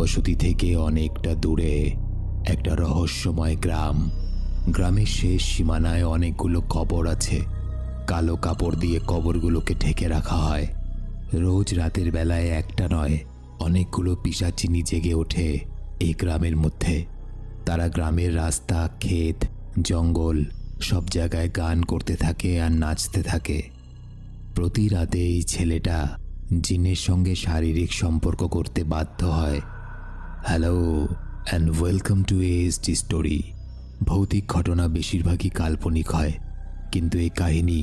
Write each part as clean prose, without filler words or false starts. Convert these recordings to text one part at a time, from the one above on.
জনবসতি থেকে অনেকটা দূরে একটা রহস্যময় গ্রাম। গ্রামের শেষ সীমানায় অনেকগুলো কবর আছে। কালো কাপড় দিয়ে কবরগুলোকে ঢেকে রাখা হয়। রোজ রাতের বেলায় একটা নয়, অনেকগুলো পিশাচিনী জেগে ওঠে এই গ্রামের মধ্যে। তারা গ্রামের রাস্তা, ক্ষেত, জঙ্গল সব জায়গায় গান করতে থাকে আর নাচতে থাকে। প্রতি রাতে এই ছেলেটা জিনের সঙ্গে শারীরিক সম্পর্ক করতে বাধ্য হয়। Hello and welcome to ASD story. ভৌতিক ঘটনা বেশিরভাগই কাল্পনিক হয়, কিন্তু এই কাহিনী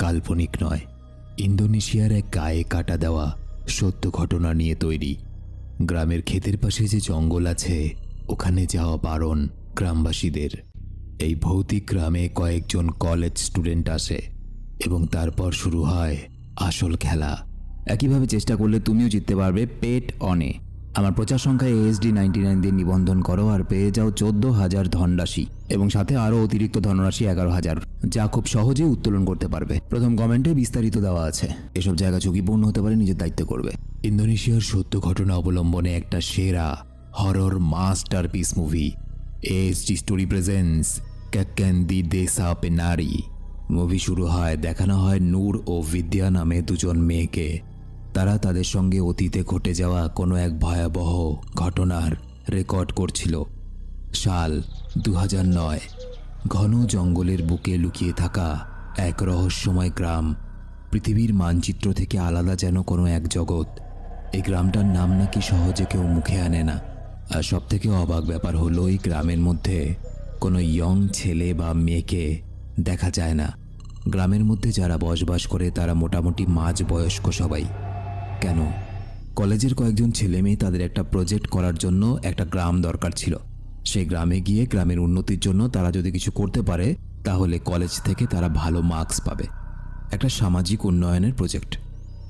কাল্পনিক নয়। ইন্দোনেশিয়ার এক গায়ে কাটা দেওয়া সত্য ঘটনা নিয়ে তৈরি। গ্রামের ক্ষেতের পাশে যে জঙ্গল আছে, ওখানে যাওয়া বারণ গ্রামবাসীদের। এই ভৌতিক গ্রামে কয়েকজন কলেজ স্টুডেন্ট আসে এবং তারপর শুরু হয় আসল খেলা। একইভাবে চেষ্টা করলে তুমিও জিততে পারবে পেট অনে। আমার প্রচার সংখ্যায় ASD 99 দিয়ে নিবন্ধন করো আর পেয়ে যাও 14,000 ধনরাশি এবং সাথে আরও অতিরিক্ত ধনরাশি 11,000, যা খুব সহজেই উত্তোলন করতে পারবে। প্রথম কমেন্টে বিস্তারিত দেওয়া আছে। এসব জায়গা ঝুঁকিপূর্ণ হতে পারে, নিজের দায়িত্ব করবে। ইন্দোনেশিয়ার সত্য ঘটনা অবলম্বনে একটা সেরা horror masterpiece movie ASD story presents KKN di Desa Penari. Movie শুরু হয়, দেখানো হয় নূর ও বিদ্যা নামে দুজন মেয়েকে। তারা তাদের সঙ্গে অতীতে ঘটে যাওয়া কোনো এক ভয়াবহ ঘটনার রেকর্ড করছিল। সাল 2009। ঘন জঙ্গলের বুকে লুকিয়ে থাকা এক রহস্যময় গ্রাম, পৃথিবীর মানচিত্র থেকে আলাদা যেন কোনো এক জগৎ। এই গ্রামটার নাম নাকি সহজে কেউ মুখে আনে না। আর সবথেকে অবাক ব্যাপার হলো, এই গ্রামের মধ্যে কোনো ইয়ং ছেলে বা মেয়েকে দেখা যায় না। গ্রামের মধ্যে যারা বসবাস করে তারা মোটামুটি মাঝ বয়স্ক সবাই। কেন? কলেজের কয়েকজন ছেলে মেয়ে তাদের একটা প্রজেক্ট করার জন্য একটা গ্রাম দরকার ছিল। সেই গ্রামে গিয়ে গ্রামের উন্নতির জন্য তারা যদি কিছু করতে পারে তাহলে কলেজ থেকে তারা ভালো মার্কস পাবে। একটা সামাজিক উন্নয়নের প্রজেক্ট,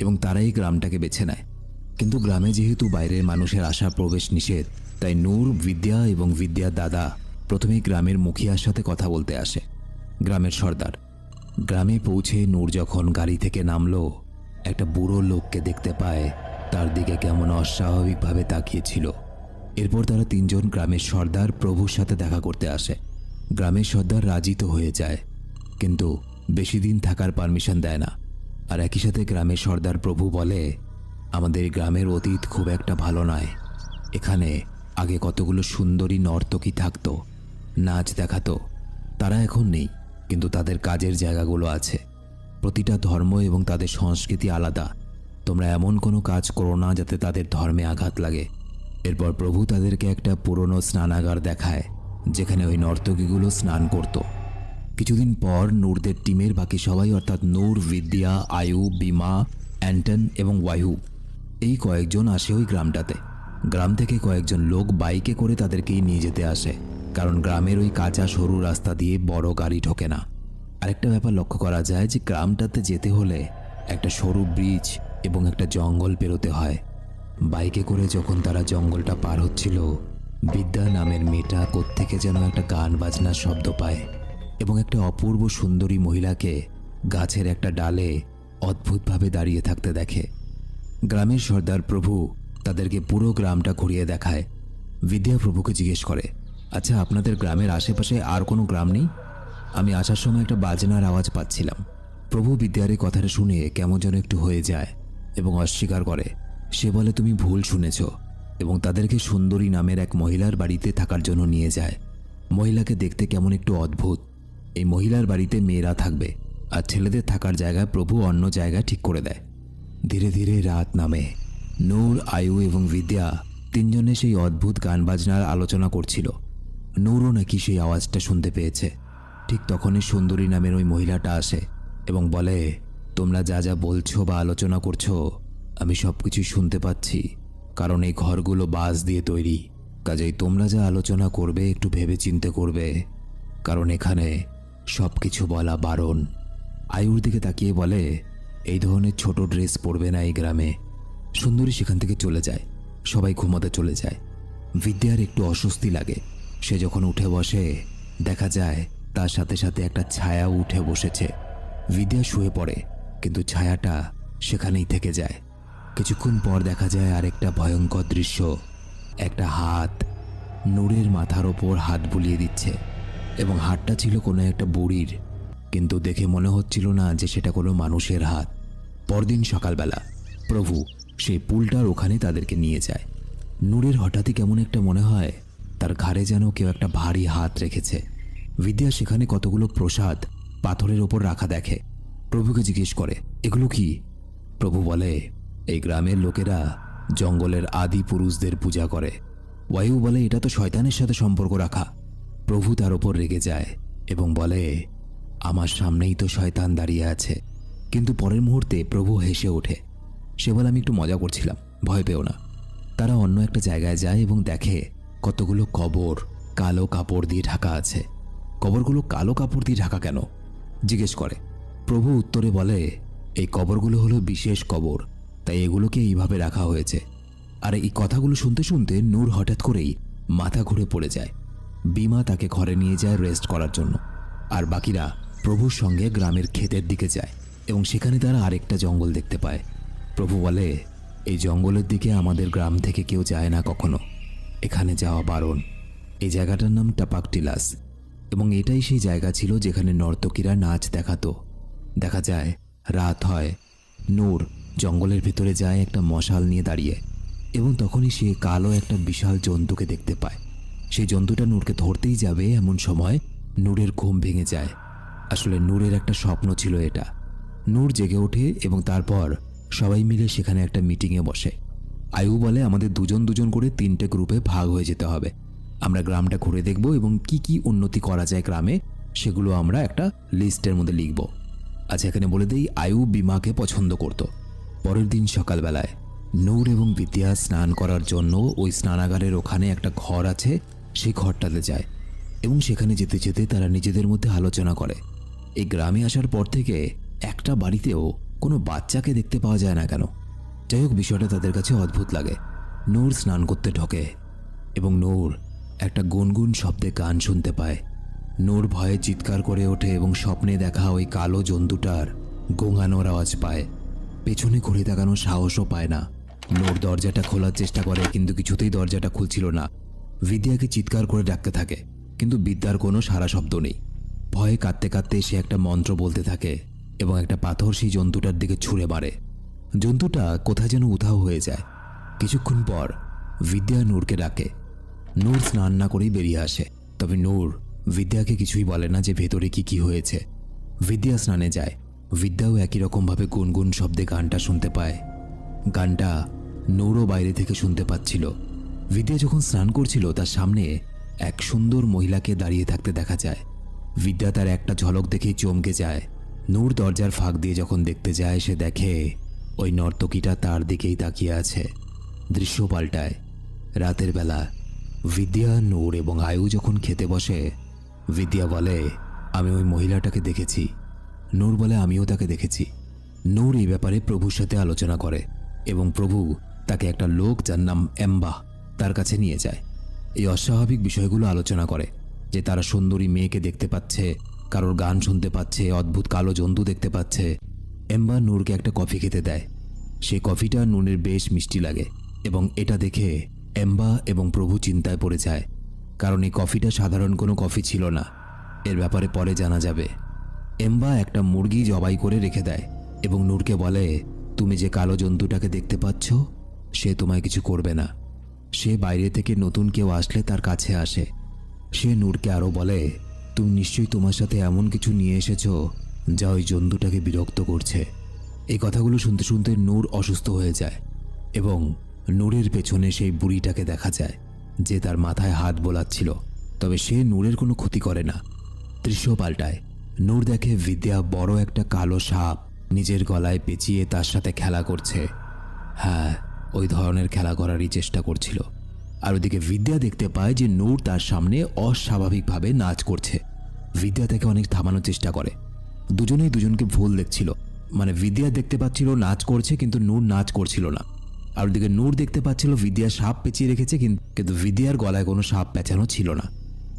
এবং তারা এই গ্রামটাকে বেছে নেয়। কিন্তু গ্রামে যেহেতু বাইরের মানুষের আসা প্রবেশ নিষেধ, তাই নূর, বিদ্যা এবং বিদ্যার দাদা প্রথমেই গ্রামের মুখিয়ার সাথে কথা বলতে আসে, গ্রামের সর্দার। গ্রামে পৌঁছে নূর যখন গাড়ি থেকে নামলো, একটা বুড়ো লোককে দেখতে পায় তার দিকে কেমন অস্বাভাবিকভাবে তাকিয়েছিল। এরপর তারা তিনজন গ্রামের সর্দার প্রভুর সাথে দেখা করতে আসে। গ্রামের সর্দার রাজি তো হয়ে যায়, কিন্তু বেশি দিন থাকার পারমিশন দেয় না। আর একই সাথে গ্রামের সর্দার প্রভু বলে, আমাদের গ্রামের অতীত খুব একটা ভালো নয়। এখানে আগে কতগুলো সুন্দরী নর্তকী থাকতো, নাচ দেখাতো। তারা এখন নেই, কিন্তু তাদের কাজের জায়গাগুলো আছে। প্রতিটা ধর্ম এবং তাদের সংস্কৃতি আলাদা। তোমরা এমন কোনো কাজ করো না যাতে তাদের ধর্মে আঘাত লাগে। এরপর প্রভু তাদেরকে একটা পুরনো স্নানাগার দেখায়, যেখানে ওই নর্তকীগুলো স্নান করত। কিছুদিন পর নূরদের টিমের বাকি সবাই, অর্থাৎ নূর, বিদ্যা, আয়ু, বিমা, অ্যান্টন এবং ওয়ায়ু, এই কয়েকজন আসে ওই গ্রামটাতে। গ্রাম থেকে কয়েকজন লোক বাইকে করে তাদেরকেই নিয়ে যেতে আসে, কারণ গ্রামের ওই কাঁচা সরু রাস্তা দিয়ে বড় গাড়ি ঢোকে না। আরেকটা ব্যাপার লক্ষ্য করা যায় যে গ্রামটাতে যেতে হলে একটা সরু ব্রিজ এবং একটা জঙ্গল পেরোতে হয়। বাইকে করে যখন তারা জঙ্গলটা পার হচ্ছিল, বিদ্যা নামের মেয়েটা কোত্থেকে যেন একটা গান বাজনার শব্দ পায় এবং একটা অপূর্ব সুন্দরী মহিলাকে গাছের একটা ডালে অদ্ভুতভাবে দাঁড়িয়ে থাকতে দেখে। গ্রামের সর্দার প্রভু তাদেরকে পুরো গ্রামটা ঘুরিয়ে দেখায়। বিদ্যা প্রভুকে জিজ্ঞেস করে, আচ্ছা, আপনাদের গ্রামের আশেপাশে আর কোনো গ্রাম নেই? আমি আসার সময় একটা বাজনার আওয়াজ পাচ্ছিলাম। প্রভু বিদ্যার এই কথাটা শুনে কেমন যেন একটু হয়ে যায় এবং অস্বীকার করে। সে বলে, তুমি ভুল শুনেছ, এবং তাদেরকে সুন্দরী নামের এক মহিলার বাড়িতে থাকার জন্য নিয়ে যায়। মহিলাকে দেখতে কেমন একটু অদ্ভুত। এই মহিলার বাড়িতে মেয়েরা থাকবে, আর ছেলেদের থাকার জায়গা প্রভু অন্য জায়গা ঠিক করে দেয়। ধীরে ধীরে রাত নামে। নূর, আয়ু এবং বিদ্যা তিনজনে সেই অদ্ভুত গান বাজনার আলোচনা করছিল। নূরও নাকি সেই আওয়াজটা শুনতে পেয়েছে। ঠিক তখনই সুন্দরী নামের ওই মহিলাটা আসে এবং বলে, তোমরা যা যা বলছো বা আলোচনা করছো আমি সব কিছুই শুনতে পাচ্ছি, কারণ এই ঘরগুলো বাঁশ দিয়ে তৈরি। কাজেই তোমরা যা আলোচনা করবে একটু ভেবে চিন্তে করবে, কারণ এখানে সব কিছু বলা বারণ। আয়ুর দিকে তাকিয়ে বলে, এই ধরনের ছোট ড্রেস পরবে না এই গ্রামে। সুন্দরী সেখান থেকে চলে যায়। সবাই ঘুমোতে চলে যায়। বিদ্যার একটু অস্বস্তি লাগে। সে যখন উঠে বসে, দেখা যায় তার সাথে সাথে একটা ছায়া উঠে বসেছে। বিদ্যা শুয়ে পড়ে, কিন্তু ছায়াটা সেখানেই থেকে যায়। কিছুক্ষণ পর দেখা যায় আরেকটা ভয়ঙ্কর দৃশ্য। একটা হাত নূরের মাথার ওপর হাত বুলিয়ে দিচ্ছে এবং হাতটা ছিল কোনো একটা বুড়ির, কিন্তু দেখে মনে হচ্ছিল না যে সেটা কোনো মানুষের হাত। পরদিন সকালবেলা প্রভু সেই পুলটার ওখানে তাদেরকে নিয়ে যায়। নূরের হঠাৎই কেমন একটা মনে হয় তার ঘাড়ে যেন কেউ একটা ভারী হাত রেখেছে। বিদ্যা সেখানে কতগুলো প্রসাদ পাথরের ওপর রাখা দেখে। প্রভুকে জিজ্ঞেস করে, এগুলো কি? প্রভু বলে, এই গ্রামের লোকেরা জঙ্গলের আদি পুরুষদের পূজা করে। ওয়ায়ু বলে, এটা তো শয়তানের সাথে সম্পর্ক রাখা। প্রভু তার ওপর রেগে যায় এবং বলে, আমার সামনেই তো শয়তান দাঁড়িয়ে আছে। কিন্তু পরের মুহূর্তে প্রভু হেসে ওঠে। সে বলে, আমি একটু মজা করছিলাম, ভয় পেও না। তারা অন্য একটা জায়গায় যায় এবং দেখে কতগুলো কবর কালো কাপড় দিয়ে ঢাকা আছে। কবরগুলো কালো কাপড় দিয়ে ঢাকা কেন? জিজ্ঞেস করে। প্রভু উত্তরে বলে, এই কবরগুলো হলো বিশেষ কবর, তাই এগুলোকে এইভাবে রাখা হয়েছে। আর এই কথাগুলো শুনতে শুনতে নূর হঠাৎ করেই মাথা ঘুরে পড়ে যায়। বিমা তাকে ঘরে নিয়ে যায় রেস্ট করার জন্য, আর বাকিরা প্রভুর সঙ্গে গ্রামের ক্ষেতের দিকে যায় এবং সেখানে তারা আরেকটা জঙ্গল দেখতে পায়। প্রভু বলে, এই জঙ্গলের দিকে আমাদের গ্রাম থেকে কেউ যায় না কখনো, এখানে যাওয়া বারণ। এই জায়গাটার নাম টাপাকটিলাস এবং এটাই সেই জায়গা ছিল যেখানে নর্তকীরা নাচ দেখাতো। দেখা যায় রাত হয়, নূর জঙ্গলের ভেতরে যায় একটা মশাল নিয়ে দাঁড়িয়ে, এবং তখনই সে কালো একটা বিশাল জন্তুকে দেখতে পায়। সেই জন্তুটা নূরকে ধরতেই যাবে এমন সময় নূরের ঘুম ভেঙে যায়। আসলে নূরের একটা স্বপ্ন ছিল এটা। নূর জেগে ওঠে এবং তারপর সবাই মিলে সেখানে একটা মিটিংয়ে বসে। আয়ু বলে, আমাদের দুজন দুজন করে 3টে গ্রুপে ভাগ হয়ে যেতে হবে। আমরা গ্রামটা ঘুরে দেখব এবং কি কি উন্নতি করা যায় গ্রামে সেগুলো আমরা একটা লিস্টের মধ্যে লিখব। আচ্ছা, এখানে বলে দেই, আয়ু বিমাকে পছন্দ করত। পরের দিন সকালবেলায় নূর এবং বিদ্যা স্নান করার জন্য ওই স্নানাগারের ওখানে একটা ঘর আছে, সেই ঘরটাতে যায় এবং সেখানে যেতে যেতে তারা নিজেদের মধ্যে আলোচনা করে, এই গ্রামে আসার পর থেকে একটা বাড়িতেও কোনো বাচ্চাকে দেখতে পাওয়া যায় না কেন। যাই হোক, বিষয়টা তাদের কাছে অদ্ভুত লাগে। নূর স্নান করতে ঢোকে এবং নূর একটা গুনগুন শব্দে গান শুনতে পায়। নূর ভয়ে চিৎকার করে ওঠে এবং স্বপ্নে দেখা ওই কালো জন্তুটার গোঙানোর আওয়াজ পায়। পেছনে ঘুরে তাকানোর সাহসও পায় না। নূর দরজাটা খোলার চেষ্টা করে, কিন্তু কিছুতেই দরজাটা খুলছিল না। বিদ্যাকে চিৎকার করে ডাকতে থাকে, কিন্তু বিদ্যার কোনো সারা শব্দ নেই। ভয়ে কাঁদতে কাঁদতে সে একটা মন্ত্র বলতে থাকে এবং একটা পাথর সেই জন্তুটার দিকে ছুঁড়ে মারে। জন্তুটা কোথায় যেন উধাও হয়ে যায়। কিছুক্ষণ পর বিদ্যা নূরকে ডাকে। নূর স্নান না করেই বেরিয়ে আসে, তবে নূর বিদ্যাকে কিছুই বলে না যে ভেতরে কি কি হয়েছে। বিদ্যা স্নানে যায়। বিদ্যাও একই রকমভাবে গুনগুন শব্দে গানটা শুনতে পায়। গানটা নূরও বাইরে থেকে শুনতে পাচ্ছিল। বিদ্যা যখন স্নান করছিল তার সামনে এক সুন্দর মহিলাকে দাঁড়িয়ে থাকতে দেখা যায়। বিদ্যা তার একটা ঝলক দেখেই চমকে যায়। নূর দরজার ফাঁক দিয়ে যখন দেখতে যায়, সে দেখে ওই নর্তকীটা তার দিকেই তাকিয়ে আছে। দৃশ্য পাল্টায়। রাতের বেলা বিদ্যা, নূর এবং আয়ু যখন খেতে বসে, বিদ্যা বলে, আমি ওই মহিলাটাকে দেখেছি। নূর বলে, আমিও তাকে দেখেছি। নূর এই ব্যাপারে প্রভুর সাথে আলোচনা করে এবং প্রভু তাকে একটা লোক যার নাম এম্বা তার কাছে নিয়ে যায়। এই অস্বাভাবিক বিষয়গুলো আলোচনা করে যে তারা সুন্দরী মেয়েকে দেখতে পাচ্ছে, কারোর গান শুনতে পাচ্ছে, অদ্ভুত কালো জন্তু দেখতে পাচ্ছে। এম্বা নূরকে একটা কফি খেতে দেয়। সেই কফিটা নূরের বেশ মিষ্টি লাগে এবং এটা দেখে এম্বা এবং প্রভু চিন্তায় পড়ে যায়, কারণ এই কফিটা সাধারণ কোনো কফি ছিল না। এর ব্যাপারে পরে জানা যাবে। এম্বা একটা মুরগি জবাই করে রেখে দেয় এবং নূরকে বলে, তুমি যে কালো জন্তুটাকে দেখতে পাচ্ছ সে তোমায় কিছু করবে না। সে বাইরে থেকে নতুন কেউ আসলে তার কাছে আসে। সে নূরকে আরও বলে, তুমি নিশ্চয়ই তোমার সাথে এমন কিছু নিয়ে এসেছো যা ওই জন্তুটাকে বিরক্ত করছে। এই কথাগুলো শুনতে শুনতে নূর অসুস্থ হয়ে যায় এবং নূরের পেছনে সেই বুড়িটাকে দেখা যায় যে তার মাথায় হাত বোলাচ্ছিল, তবে সে নূরের কোনো ক্ষতি করে না। দৃশ্য পাল্টায়। নূর দেখে বিদ্যা বড় একটা কালো সাপ নিজের গলায় পেঁচিয়ে তার সাথে খেলা করছে। হ্যাঁ, ওই ধরনের খেলা করারই চেষ্টা করছিল। আর ওদিকে বিদ্যা দেখতে পায় যে নূর তার সামনে অস্বাভাবিকভাবে নাচ করছে। বিদ্যা তাকে অনেক থামানোর চেষ্টা করে। দুজনেই দুজনকে ভুল দেখছিল। মানে বিদ্যা দেখতে পাচ্ছিল নাচ করছে, কিন্তু নূর নাচ করছিল না। আর ওদিকে নূর দেখতে পাচ্ছিল বিদ্যা সাপ পেঁচিয়ে রেখেছে, কিন্তু বিদ্যার গলায় কোনো সাপ পেঁচানো ছিল না।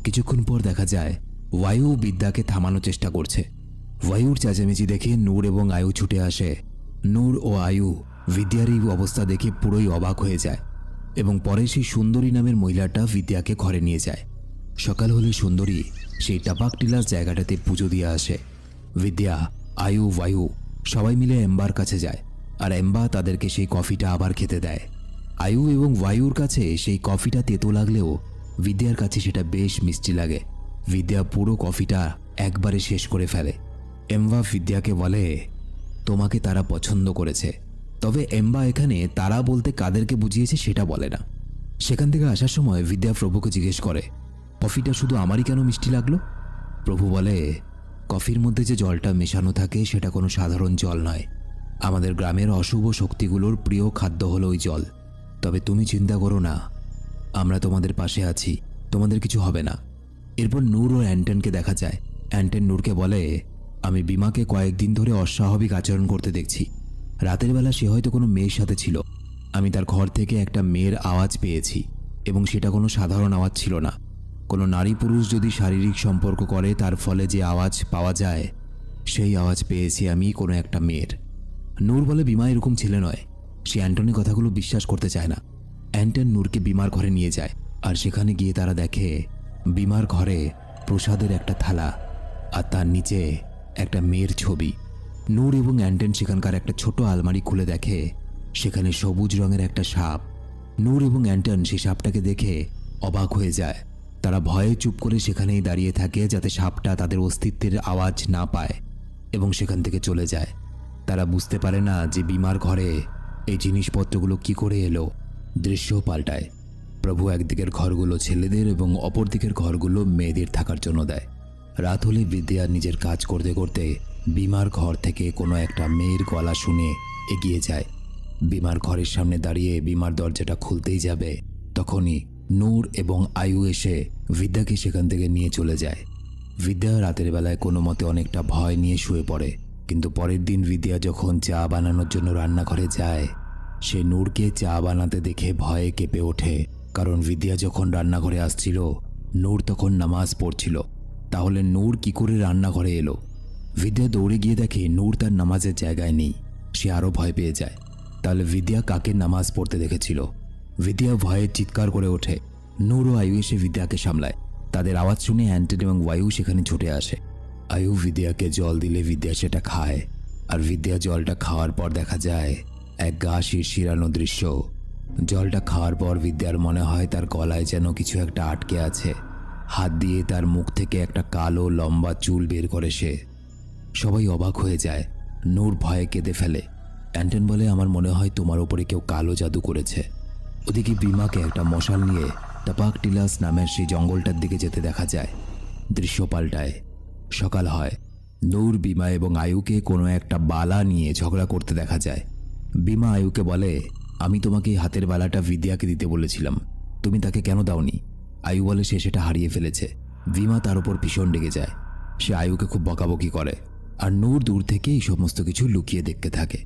কিছুক্ষণ পর দেখা যায় ওয়ায়ু বিদ্যাকে থামানোর চেষ্টা করছে। ওয়ায়ুর চেঁচামেচি দেখে নূর এবং আয়ু ছুটে আসে। নূর ও আয়ু বিদ্যার এই অবস্থা দেখে পুরোই অবাক হয়ে যায়। এবং পরে সেই সুন্দরী নামের মহিলাটা বিদ্যাকে ঘরে নিয়ে যায়। সকাল হলে সুন্দরী সেই টাপাক টিলাস জায়গাটাতে পুজো দিয়ে আসে। বিদ্যা, আয়ু, বায়ু সবাই মিলে এম্বার কাছে যায়, আর এম্বা তাদেরকে সেই কফিটা আবার খেতে দেয়। আয়ু এবং বায়ুর কাছে সেই কফিটা তেতো লাগলেও বিদ্যার কাছে সেটা বেশ মিষ্টি লাগে। বিদ্যা পুরো কফিটা একবারে শেষ করে ফেলে। এম্বা বিদ্যাকে বলে, তোমাকে তারা পছন্দ করেছে। তবে এম্বা এখানে তারা বলতে কাদেরকে বুঝিয়েছে সেটা বলে না। সেখান থেকে আসার সময় বিদ্যা প্রভুকে জিজ্ঞেস করে, কফিটা শুধু আমারই কেন মিষ্টি লাগলো? প্রভু বলে, কফির মধ্যে যে জলটা মেশানো থাকে সেটা কোনো সাধারণ জল নয়। আমাদের গ্রামের অশুভ শক্তিগুলোর প্রিয় খাদ্য হলো ওই জল। তবে তুমি চিন্তা করো না, আমরা তোমাদের পাশে আছি, তোমাদের কিছু হবে না। এরপর নূর ও অ্যান্টনকে দেখা যায়। অ্যান্টন নূরকে বলে, আমি বিমাকে কয়েকদিন ধরে অস্বাভাবিক আচরণ করতে দেখছি। রাতের বেলা সে হয়তো কোনো মেয়ের সাথে ছিল। আমি তার ঘর থেকে একটা মেয়ের আওয়াজ পেয়েছি, এবং সেটা কোনো সাধারণ আওয়াজ ছিল না। কোনো নারী পুরুষ যদি শারীরিক সম্পর্ক করে তার ফলে যে আওয়াজ পাওয়া যায়, সেই আওয়াজ পেয়েছি আমি কোনো একটা মেয়ের। নূর বলে, বিমা এরকম ছেলে নয়। সে অ্যান্টনির কথাগুলো বিশ্বাস করতে চায় না। অ্যান্টন নূরকে বিমার ঘরে নিয়ে যায়, আর সেখানে গিয়ে তারা দেখে বিমার ঘরে প্রসাদের একটা থালা, আর তার নিচে একটা মেয়ের ছবি। নূর এবং অ্যান্টন সেখানকার একটা ছোট আলমারি খুলে দেখে সেখানে সবুজ রঙের একটা সাপ। নূর এবং অ্যান্টন সেই সাপটাকে দেখে অবাক হয়ে যায়। তারা ভয়ে চুপ করে সেখানেই দাঁড়িয়ে থাকে যাতে সাপটা তাদের অস্তিত্বের আওয়াজ না পায়, এবং সেখান থেকে চলে যায়। তারা বুঝতে পারে না যে বিমার ঘরে এই জিনিসপত্রগুলো কি করে এলো। দৃশ্য পাল্টায়। প্রভু একদিকের ঘরগুলো ছেলেদের এবং অপর দিকের ঘরগুলো মেয়েদের থাকার জন্য দেয়। রাত হলে বিদ্যা নিজের কাজ করতে করতে বিমার ঘর থেকে কোনো একটা মেয়ের গলা শুনে এগিয়ে যায়। বিমার ঘরের সামনে দাঁড়িয়ে বিমার দরজাটা খুলতেই যাবে, তখনই নূর এবং আয়ু এসে বিদ্যাকে সেখান থেকে নিয়ে চলে যায়। বিদ্যা রাতের বেলায় কোনো মতে অনেকটা ভয় নিয়ে শুয়ে পড়ে। কিন্তু পরের দিন বিদ্যা যখন চা বানানোর জন্য রান্নাঘরে যায়, সে নূরকে চা বানাতে দেখে ভয়ে কেঁপে ওঠে। কারণ বিদ্যা যখন রান্নাঘরে আসছিল, নূর তখন নামাজ পড়ছিল। তাহলে নূর কি করে রান্নাঘরে এলো? বিদ্যা দৌড়ে গিয়ে দেখে নূর তার নামাজের জায়গায় নেই। সে আরও ভয় পেয়ে যায়। তাহলে বিদ্যা কাকে নামাজ পড়তে দেখেছিল? বিদ্যা ভয়ে চিৎকার করে ওঠে। নূর ও আয়ু এসে বিদ্যাকে সামলায়। তাদের আওয়াজ শুনে অ্যান্টন এবং বায়ু সেখানে ছুটে আসে। আয়ু বিদ্যাকে জল দিলে বিদ্যা সেটা খায়, আর বিদ্যা জলটা খাওয়ার পর দেখা যায় এক গা শিরশিরানো দৃশ্য। জলটা খাওয়ার পর বিদ্যার মনে হয় তার গলায় যেন কিছু একটা আটকে আছে। হাত দিয়ে তার মুখ থেকে একটা কালো লম্বা চুল বের করে সে। সবাই অবাক হয়ে যায়। নূর ভয়ে কেঁদে ফেলে। অ্যান্টন বলে, আমার মনে হয় তোমার ওপরে কেউ কালো জাদু করেছে। ওদিকে বিমাকে একটা মশাল নিয়ে টাপাক টিলাস নামের সেই জঙ্গলটার দিকে যেতে দেখা যায়। দৃশ্য পাল্টায়। সকাল হয়। নূর, বিমা এবং আয়ুকে কোনো একটা বালা নিয়ে ঝগড়া করতে দেখা যায়। বিমা আয়ুকে বলে, আমি তোমাকে এই হাতের বালাটা বিদ্যাকে দিতে বলেছিলাম, তুমি তাকে কেন দাওনি? আয়ু বলে সে সেটা হারিয়ে ফেলেছে। বিমা তার উপর ভীষণ রেগে যায়। সে আয়ুকে খুব বকাবকি করে, আর নূর দূর থেকে এই সমস্ত কিছু লুকিয়ে দেখতে থাকে।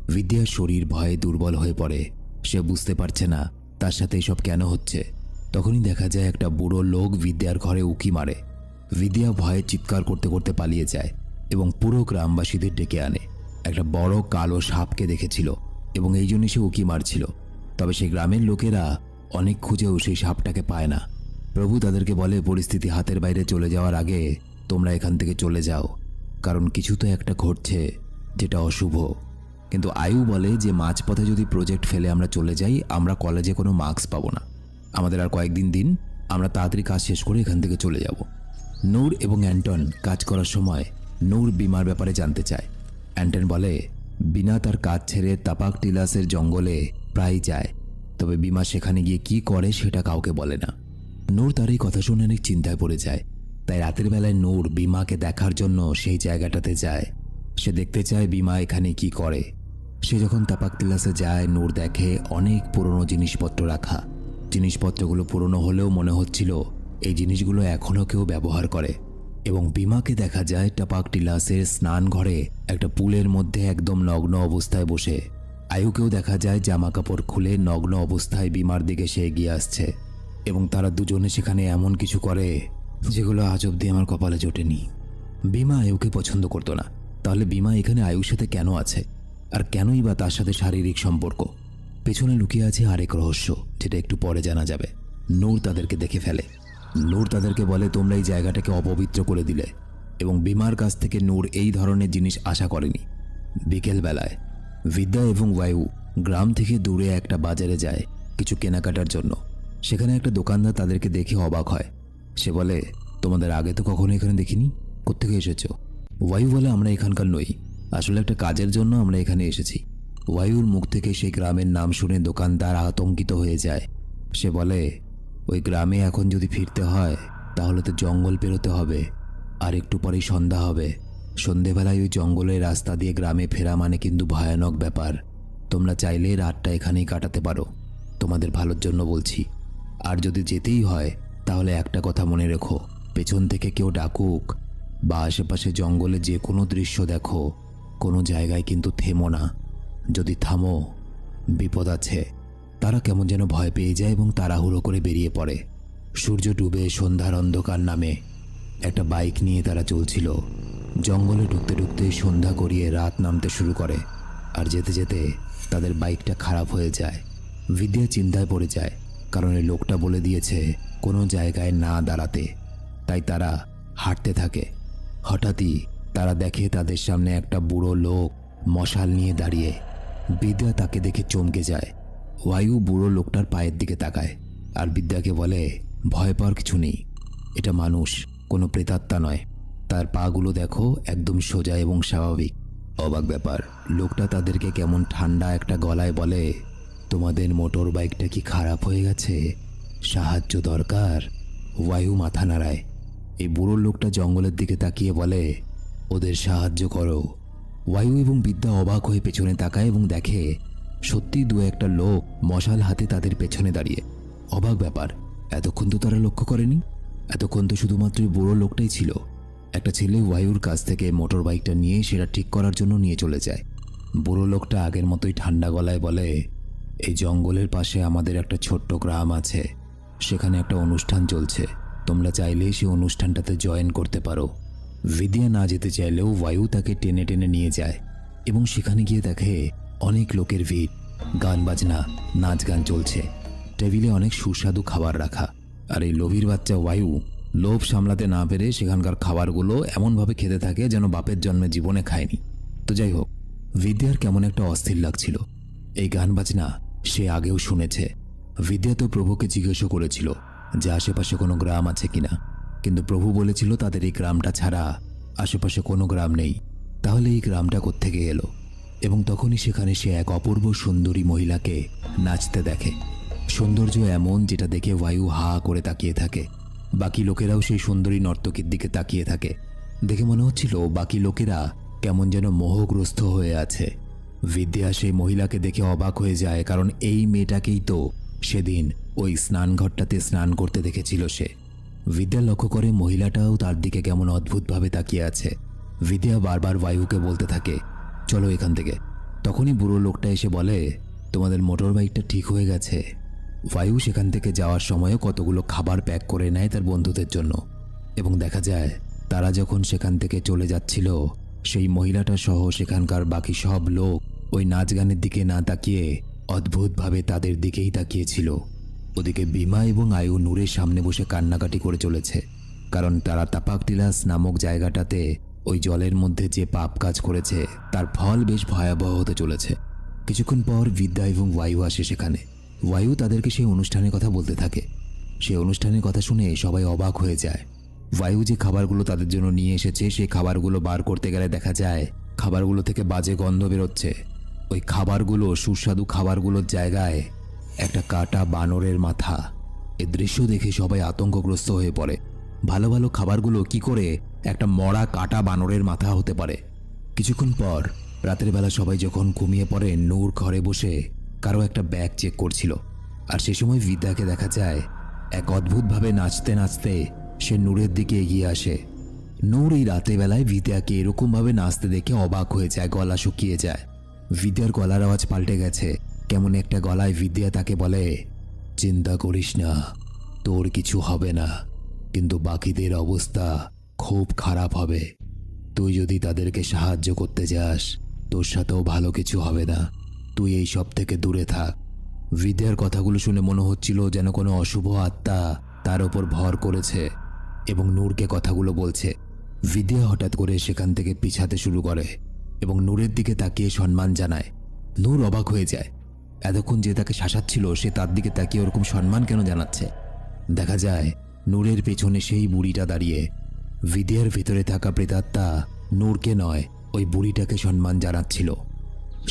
বিদ্যার শরীর ভয়ে দুর্বল হয়ে পড়ে। সে বুঝতে পারছে না তার সাথে এসব কেন হচ্ছে। তখনই দেখা যায় একটা বুড়ো লোক বিদ্যার ঘরে উকি মারে। বিদ্যা ভয়ে চিৎকার করতে করতে পালিয়ে যায় এবং পুরো গ্রামবাসীদের ডেকে আনে। একটা বড় কালো সাপকে দেখেছিল এবং এই জন্য সে উকি মারছিল। তবে সেই গ্রামের লোকেরা অনেক খুঁজেও সেই সাপটাকে পায় না। প্রভু তাদেরকে বলে, পরিস্থিতি হাতের বাইরে চলে যাওয়ার আগে তোমরা এখান থেকে চলে যাও, কারণ কিছু তো একটা ঘটছে যেটা অশুভ। কিন্তু আয়ু বলে যে মাঝপথে যদি প্রজেক্ট ফেলে আমরা চলে যাই, আমরা কলেজে কোনো মার্কস পাবো না। আমাদের আর কয়েকদিন দিন, আমরা তাড়াতাড়ি কাজ শেষ করে এখান থেকে চলে যাব। নূর এবং অ্যান্টন কাজ করার সময় নূর বিমার ব্যাপারে জানতে চায়। অ্যান্টন বলে, বিনা তার কাজ ছেড়ে টাপাক টিলাসের জঙ্গলে প্রায় যায়, তবে বিমা সেখানে গিয়ে কি করে সেটা কাউকে বলে না। নূর তার এই কথা শুনে অনেক চিন্তায় পড়ে যায়। তাই রাতের বেলায় নূর বিমাকে দেখার জন্য সেই জায়গাটাতে যায়। সে দেখতে চায় বিমা এখানে কি করে। সে যখন টাপাক টিলাসে যায়, নূর দেখে অনেক পুরনো জিনিসপত্র রাখা। জিনিসপত্রগুলো পুরনো হলেও মনে হচ্ছিল এই জিনিসগুলো এখনও কেউ ব্যবহার করে। এবং বিমাকে দেখা যায় টাপাক টিলাসের স্নান ঘরে একটা পুলের মধ্যে একদম নগ্ন অবস্থায় বসে। আয়ুকেও দেখা যায় জামা কাপড় খুলে নগ্ন অবস্থায় বিমার দিকে সে এগিয়ে আসছে, এবং তারা দুজনে সেখানে এমন কিছু করে যেগুলো আজ অবধি আমার কপালে জোটেনি। বিমা আয়ুকে পছন্দ করতো না, তাহলে বিমা এখানে আয়ুর সাথে কেন আছে, আর কেনই বা তার সাথে শারীরিক সম্পর্ক? পেছনে লুকিয়ে আছে আরেক রহস্য, যেটা একটু পরে জানা যাবে। নূর তাদেরকে দেখে ফেলে। নূর তাদেরকে বলে, তোমরা এই জায়গাটাকে অপবিত্র করে দিলে, এবং বিমার কাছ থেকে নূর এই ধরনের জিনিস আশা করেনি। বিকেলবেলায় বিদ্যা এবং বায়ু গ্রাম থেকে দূরে একটা বাজারে যায় কিছু কেনাকাটার জন্য। সেখানে একটা দোকানদার তাদেরকে দেখে অবাক হয়। সে বলে, তোমাদের আগে তো কখনো এখানে দেখিনি, কোত্থেকে এসেছো? বায়ু বলে, আমরা এখানকার নই, আসলে একটা কাজের জন্য আমরা এখানে এসেছি। বায়ুর মুখ থেকে সেই গ্রামের নাম শুনে দোকানদার আতঙ্কিত হয়ে যায়। সে বলে, ওই গ্রামে এখন যদি ফিরতে হয় তাহলে তো জঙ্গল পেরোতে হবে, আর একটু পরেই সন্ধ্যা হবে। সন্ধেবেলায় ওই জঙ্গলের রাস্তা দিয়ে গ্রামে ফেরা মানে কিন্তু ভয়ানক ব্যাপার। তোমরা চাইলে রাতটা এখানেই কাটাতে পারো, তোমাদের ভালোর জন্য বলছি। আর যদি যেতেই হয় তাহলে একটা কথা মনে রেখো, পেছন থেকে কেউ ডাকুক বা আশেপাশে জঙ্গলে যে কোনো দৃশ্য দেখো, কোনো জায়গায় কিন্তু থেমো না। যদি থামো, বিপদ আছে। তারা কেমন যেন ভয় পেয়ে যায় এবং তাড়াহুড়ো করে বেরিয়ে পড়ে। সূর্য ডুবে সন্ধ্যার অন্ধকার নামে। একটা বাইক নিয়ে তারা চলছিল। জঙ্গলে ঢুকতে ঢুকতে সন্ধ্যা গড়িয়ে রাত নামতে শুরু করে, আর যেতে যেতে তাদের বাইকটা খারাপ হয়ে যায়। বিদ্যা চিন্তায় পড়ে যায়, কারণ এই লোকটা বলে দিয়েছে কোনো জায়গায় না দাঁড়াতে। তাই তারা হাঁটতে থাকে। হঠাৎই তারা দেখে তাদের সামনে একটা বুড়ো লোক মশাল নিয়ে দাঁড়িয়ে। বিদ্যা তাকে দেখে চমকে যায়। বায়ু বুড়ো লোকটার পায়ের দিকে তাকায় আর বিদ্যাকে বলে, ভয় পাওয়ার কিছু নেই, এটা মানুষ, কোনো প্রেতাত্মা নয়। তার পাগুলো দেখো, একদম সোজা এবং স্বাভাবিক। অবাক ব্যাপার, লোকটা তাদেরকে কেমন ঠান্ডা একটা গলায় বলে, তোমাদের মোটর বাইকটা কি খারাপ হয়ে গেছে? সাহায্য দরকার? বায়ু মাথা নাড়ায়। এই বুড়ো লোকটা জঙ্গলের দিকে তাকিয়ে বলে, ওদের সাহায্য করো। বায়ু এবং বিদ্যা অবাক হয়ে পেছনে তাকায় এবং দেখে সত্যি দু একটা লোক মশাল হাতে তাদের পেছনে দাঁড়িয়ে। অবাক ব্যাপার, এতক্ষণ তো তারা লক্ষ্য করেনি। এতক্ষণ তো শুধুমাত্র বুড়ো লোকটাই ছিল। একটা ছেলে বায়ুর কাছ থেকে মোটর বাইকটা নিয়ে সেটা ঠিক করার জন্য নিয়ে চলে যায়। বুড়ো লোকটা আগের মতোই ঠান্ডা গলায় বলে, এই জঙ্গলের পাশে আমাদের একটা ছোট্ট গ্রাম আছে, সেখানে একটা অনুষ্ঠান চলছে, তোমরা চাইলে সেই অনুষ্ঠানটাতে জয়েন করতে পারো। বিদ্যা না যেতে চাইলেও বায়ু তাকে টেনে টেনে নিয়ে যায় এবং সেখানে গিয়ে দেখে অনেক লোকের ভিড়, গান বাজনা, নাচ গান চলছে। টেবিলে অনেক সুস্বাদু খাবার রাখা। আর এই লোভীর বাচ্চা বায়ু লোভ সামলাতে না পেরে সেখানকার খাবারগুলো এমনভাবে খেতে থাকে যেন বাপের জন্মে জীবনে খায়নি। তো যাই হোক, বিদ্যার কেমন একটা অস্থির লাগছিল। এই গান বাজনা সে আগেও শুনেছে। বিদ্যা তো প্রভুকে জিজ্ঞেস করেছিল যে আশেপাশে কোনো গ্রাম আছে কিনা, কিন্তু প্রভু বলেছিল তাদের এই গ্রামটা ছাড়া আশেপাশে কোনো গ্রাম নেই। তাহলে এই গ্রামটা কোত্থেকে এলো? এবং তখনই সেখানে সে এক অপূর্ব সুন্দরী মহিলাকে নাচতে দেখে। সৌন্দর্য এমন যেটা দেখে বায়ু হা করে তাকিয়ে থাকে। বাকি লোকেরাও সেই সুন্দরী নর্তকীর দিকে তাকিয়ে থাকে। দেখে মনে হচ্ছিল বাকি লোকেরা কেমন যেন মোহগ্রস্ত হয়ে আছে। বিদ্যা সেই মহিলাকে দেখে অবাক হয়ে যায়, কারণ এই মেয়েটাকেই তো সেদিন ওই স্নানঘরটাতে স্নান করতে দেখেছিল সে। বিদ্যা লক্ষ্য করে মহিলাটাও তার দিকে কেমন অদ্ভুতভাবে তাকিয়ে আছে। বিদ্যা বারবার বায়ুকে বলতে থাকে, চলো এখান থেকে। তখনই বুড়ো লোকটা এসে বলে, তোমাদের মোটর বাইকটা ঠিক হয়ে গেছে। বায়ু সেখান থেকে যাওয়ার সময়ও কতগুলো খাবার প্যাক করে নেয় তার বন্ধুদের জন্য, এবং দেখা যায় তারা যখন সেখান থেকে চলে যাচ্ছিল, সেই মহিলাটা সহ সেখানকার বাকি সব লোক ওই নাচ গানের দিকে না তাকিয়ে অদ্ভুতভাবে তাদের দিকেই তাকিয়েছিল। ওদিকে বিমা এবং আয়ু নূরের সামনে বসে কান্নাকাটি করে চলেছে, কারণ তারা তাপাকটিলাস নামক জায়গাটাতে ওই জলের মধ্যে যে পাপ কাজ করেছে তার ফল বেশ ভয়াবহ হতে চলেছে। কিছুক্ষণ পর বিদ্যা এবং বায়ু আসে সেখানে। বায়ু তাদেরকে সেই অনুষ্ঠানের কথা বলতে থাকে। সেই অনুষ্ঠানের কথা শুনে সবাই অবাক হয়ে যায়। বায়ু যে খাবারগুলো তাদের জন্য নিয়ে এসেছে সেই খাবারগুলো বার করতে গেলে দেখা যায় খাবারগুলো থেকে বাজে গন্ধ বেরোচ্ছে। ওই খাবারগুলো, সুস্বাদু খাবারগুলোর জায়গায় একটা কাটা বানরের মাথা। এ দৃশ্য দেখে সবাই আতঙ্কগ্রস্ত হয়ে পড়ে। ভালো ভালো খাবারগুলো কি করে একটা মরা কাটা বানরের মাথা হতে পারে? কিছুক্ষণ পর রাতের বেলা সবাই যখন ঘুমিয়ে পড়ে, নূর ঘরে বসে কারো একটা ব্যাগ চেক করছিল। আর সে সময় বিদ্যাকে দেখা যায় এক অদ্ভুতভাবে নাচতে নাচতে সে নূরের দিকে এগিয়ে আসে। নূর এই রাতের বেলায় বিদ্যাকে এরকমভাবে নাচতে দেখে অবাক হয়ে যায়, গলা শুকিয়ে যায়। বিদ্যার গলার আওয়াজ পাল্টে গেছে। কেমন একটা গলায় বিদ্যা তাকে বলে, চিন্তা করিস না, তোর কিছু হবে না, কিন্তু বাকিদের অবস্থা খুব খারাপ হবে। তুই যদি তাদেরকে সাহায্য করতে যাস তোর সাথেও ভালো কিছু হবে না। তুই এই সব থেকে দূরে থাক। বিদ্যার কথাগুলো শুনে মনে হচ্ছিল যেন কোনো অশুভ আত্মা তার ওপর ভর করেছে এবং নূরকে কথাগুলো বলছে। বিদ্যা হঠাৎ করে সেখান থেকে পিছাতে শুরু করে এবং নূরের দিকে তাকিয়ে সম্মান জানায়। নূর অবাক হয়ে যায়, এতক্ষণ যে তাকে শাসাচ্ছিল সে তার দিকে তাকিয়ে ওরকম সম্মান কেন জানাচ্ছে। দেখা যায় নূরের পেছনে সেই বুড়িটা দাঁড়িয়ে। বিদ্যার ভেতরে থাকা প্রেতাত্মা নূরকে নয়, ওই বুড়িটাকে সম্মান জানাচ্ছিল।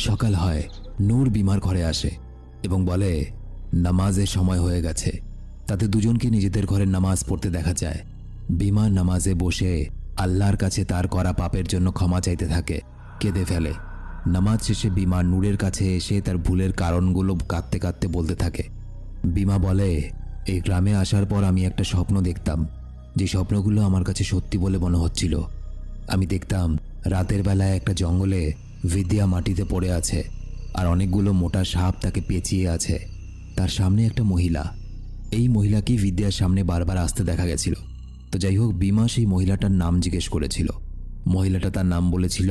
সকাল হয়, নূর বিমার ঘরে আসে এবং বলে নামাজের সময় হয়ে গেছে। তাতে দুজনকে নিজেদের ঘরে নামাজ পড়তে দেখা যায়। বিমা নামাজে বসে আল্লাহর কাছে তার করা পাপের জন্য ক্ষমা চাইতে থাকে, কেঁদে ফেলে। নামাজ শেষে বিমা নূরের কাছে এসে তার ভুলের কারণগুলো কাঁদতে কাঁদতে বলতে থাকে। বিমা বলে, এই গ্রামে আসার পর আমি একটা স্বপ্ন দেখতাম, যে স্বপ্নগুলো আমার কাছে সত্যি বলে মনে হচ্ছিল। আমি দেখতাম রাতের বেলায় একটা জঙ্গলে বিদ্যা মাটিতে পড়ে আছে আর অনেকগুলো মোটা সাপ তাকে পেঁচিয়ে আছে। তার সামনে একটা মহিলা। এই মহিলাকে বিদ্যার সামনে বারবার আসতে দেখা গেছিল। তো যাই হোক, বিমা সেই মহিলাটার নাম জিজ্ঞেস করেছিল। মহিলাটা তার নাম বলেছিল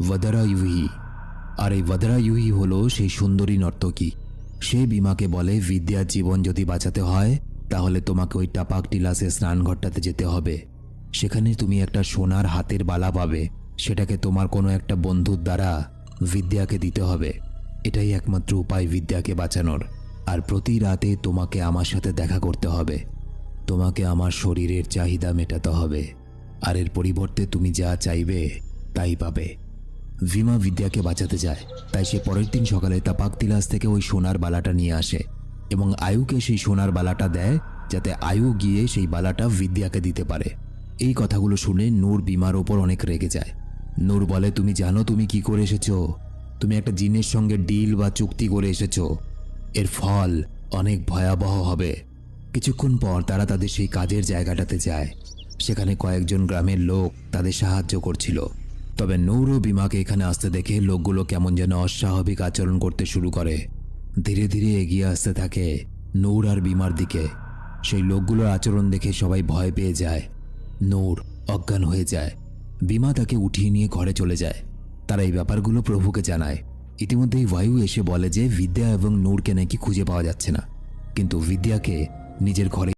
ওয়াদারা ইউহি। আর এই ওয়াদারা ইউহি হলো সেই সুন্দরী নর্তকী। সে বিমাকে বলে, বিদ্যার জীবন যদি বাঁচাতে হয় তাহলে তোমাকে ওই টাপাক টিলাসে স্নানঘরটাতে যেতে হবে। সেখানে তুমি একটা সোনার হাতের বালা পাবে, সেটাকে তোমার কোনো একটা বন্ধুর দ্বারা বিদ্যাকে দিতে হবে। এটাই একমাত্র উপায় বিদ্যাকে বাঁচানোর। আর প্রতি রাতে তোমাকে আমার সাথে দেখা করতে হবে। তোমাকে আমার শরীরের চাহিদা মেটাতে হবে, আর এর পরিবর্তে তুমি যা চাইবে তাই পাবে। ভিমা বিদ্যাকে বাঁচাতে যায়, তাই সে পরের দিন সকালে তাপাক তিলাস থেকে ওই সোনার বালাটা নিয়ে আসে এবং আয়ুকে সেই সোনার বালাটা দেয়, যাতে আয়ু গিয়ে সেই বালাটা বিদ্যাকে দিতে পারে। এই কথাগুলো শুনে নূর বিমার ওপর অনেক রেগে যায়। নূর বলে, তুমি জানো তুমি কি করে এসেছো? তুমি একটা জিনের সঙ্গে ডিল বা চুক্তি করে এসেছো। এর ফল অনেক ভয়াবহ হবে। কিছুক্ষণ পর তারা তাদের সেই কাজের জায়গাটাতে যায়। সেখানে কয়েকজন গ্রামের লোক তাদের সাহায্য করছিল। তবে নূর ও বিমাকে এখানে আসতে দেখে লোকগুলো কেমন যেন অস্বাভাবিক আচরণ করতে শুরু করে। ধীরে ধীরে এগিয়ে আসতে থাকে নূর আর বিমার দিকে। সেই লোকগুলোর আচরণ দেখে সবাই ভয় পেয়ে যায়। নূর অজ্ঞান হয়ে যায়। বিমা তাকে উঠিয়ে নিয়ে ঘরে চলে যায়। তারা এই ব্যাপারগুলো প্রভুকে জানায়। ইতিমধ্যেই বায়ু এসে বলে যে বিদ্যা এবং নূরকে নাকি খুঁজে পাওয়া যাচ্ছে না, কিন্তু বিদ্যাকে নিজের ঘরে